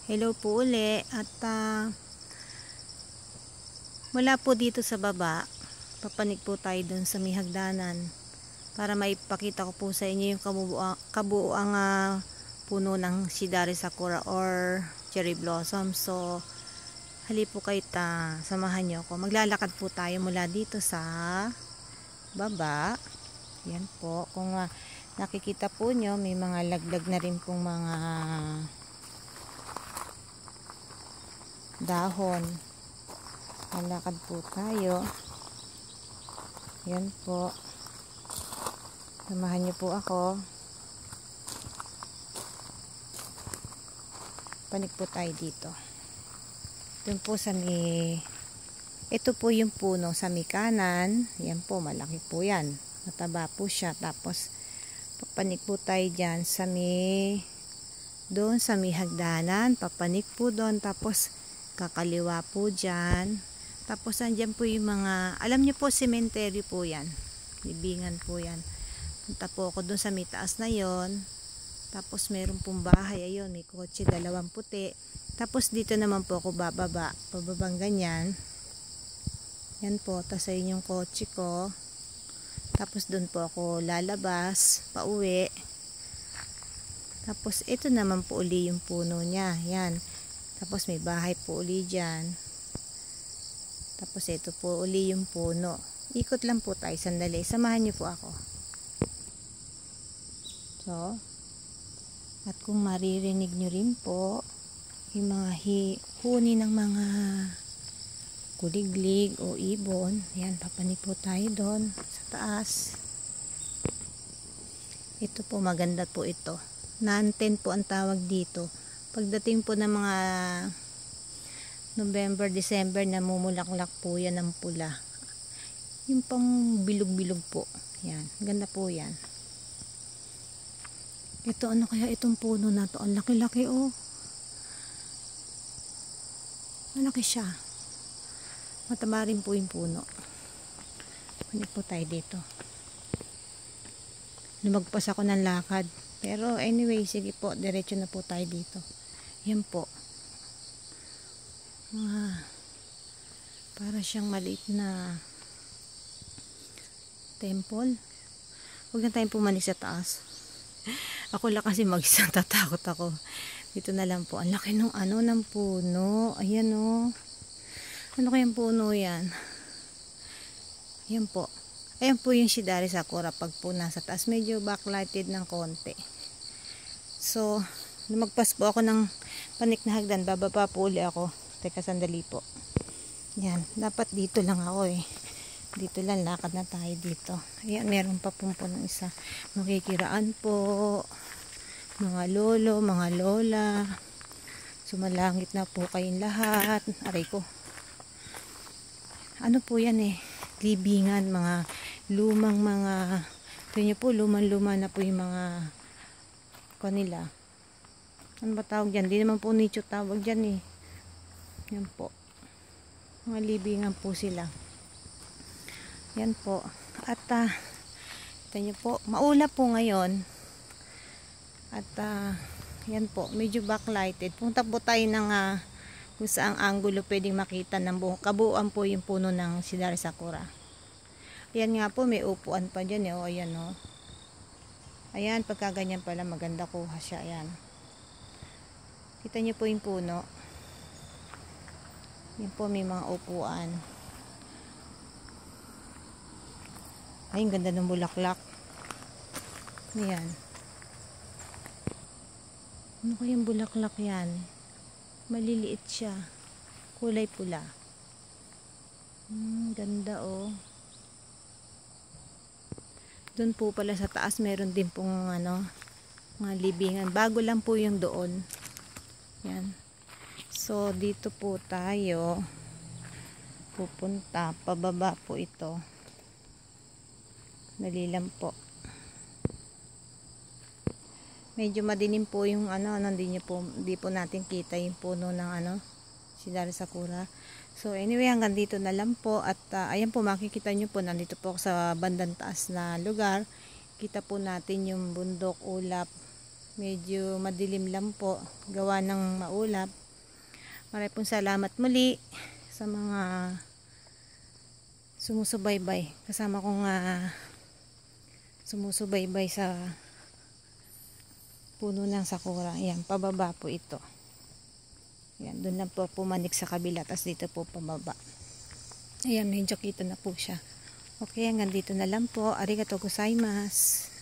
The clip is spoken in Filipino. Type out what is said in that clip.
Hello po uli at mula po dito sa baba papanik po tayo dun sa may hagdanan para maipakita ko po sa inyo yung kabuuang puno ng Shidari Sakura or cherry blossom. So hali po kayo, samahan nyo ako. Maglalakad po tayo mula dito sa baba. Yan po, kung nakikita po nyo, may mga laglag na rin pong mga dahon. Malakad po tayo. Yan po, samahan nyo po ako. Panik po tayo dito. Doon po sa may, ito po yung puno sa may kanan. Yan po, malaki po yan, mataba po siya. Tapos papanik po tayo dyan sa may, doon sa may hagdanan, papanik po doon. Tapos kakaliwa po dyan. Tapos andyan po yung mga, alam nyo po, cemetery po yan, libingan po yan. Punta po ako doon sa may taas na yon. Tapos meron pong bahay, ayun, may kotse, dalawang puti. Tapos dito naman po ako bababa, pababang ganyan. Yan po, tapos ayun yung kotse ko. Tapos doon po ako lalabas, pauwi. Tapos ito naman po uli yung puno niya, yan. Tapos may bahay po uli dyan. Tapos ito po uli yung puno. Ikot lang po tayo sandali. Samahan niyo po ako. So, at kung maririnig nyo rin po, yung mga huni ng mga kuliglig o ibon. Yan, papanik po tayo doon sa taas. Ito po, maganda po ito. Nanten po ang tawag dito. Pagdating po ng mga November, December, namumulaklak po yan ng pula. Yung pang bilog-bilog po. Yan, ganda po yan. Ito, ano kaya itong puno na to? Ang laki-laki oh. Malaki siya. Mataba rin po yung puno. Panik po tayo dito. Lumagpas ako ng lakad. Pero anyway, sige po, diretso na po tayo dito. Yan po. Para siyang maliit na temple. Huwag na tayong pumanik sa taas. Ako lang kasi mag-isa, tatakot ako. Dito na lang po. Ang laki ng ng puno. Ayan o. Ano kayang puno yan? Yan po. Ayan po yung Shidari Sakura pag po nasa taas. Medyo backlighted ng konti. So, lumagpas po ako ng panik na hagdan. Bababa po uli ako. Teka, sandali po. Yan. Dapat dito lang ako eh. Dito lang, lakad na tayo dito. Ayan, meron pa pong ng isa. Makikiraan po. Mga lolo, mga lola. Sumalangit na po kayong lahat. Aray ko. Ano po yan eh? Libingan, mga lumang mga, kanya po, lumang-luma na po yung mga kanila. Ano ba tawag dyan? Di naman po nicho tawag dyan eh. Yan po. Mga libingan po sila. Yan po. At ito nyo po, maulap po ngayon. At yan po, medyo backlighted. Punta po tayo ng kung saang angulo pwedeng makita ng buong kabuuan po yung puno ng Shidari Sakura. Ayan nga po, may upuan pa dyan eh. O, ayan o. Ayan, pagka ganyan pala, maganda kuha siya. Ayan. Kita nyo po yung puno. Yan po, may mga upuan. Ay, ang ganda ng bulaklak. Ayan. Ano kayang bulaklak yan? Maliliit siya. Kulay pula. Ganda oh. Doon po pala sa taas meron din pong mga libingan. Bago lang po yung doon. Yan. So dito po tayo pupunta. Pababa po ito. Dali lang po. Medyo madilim po yung hindi po natin kita yung puno ng Shidari Sakura. So anyway, hanggang dito na lang po. At ayan po, makikita nyo po, nandito po ako sa bandang taas na lugar. Kita po natin yung bundok, ulap, medyo madilim lang po, gawa ng maulap. Maraming pong salamat muli sa mga sumusubaybay. Kasama kong sumusubaybay sa puno ng sakura. Ayan, pababa po ito. Ayan, doon lang po pumanik sa kabila, tas dito po pababa. Ayan, medyo kita na po siya. Okay, hanggang dito na lang po. Arigatou gozaimasu.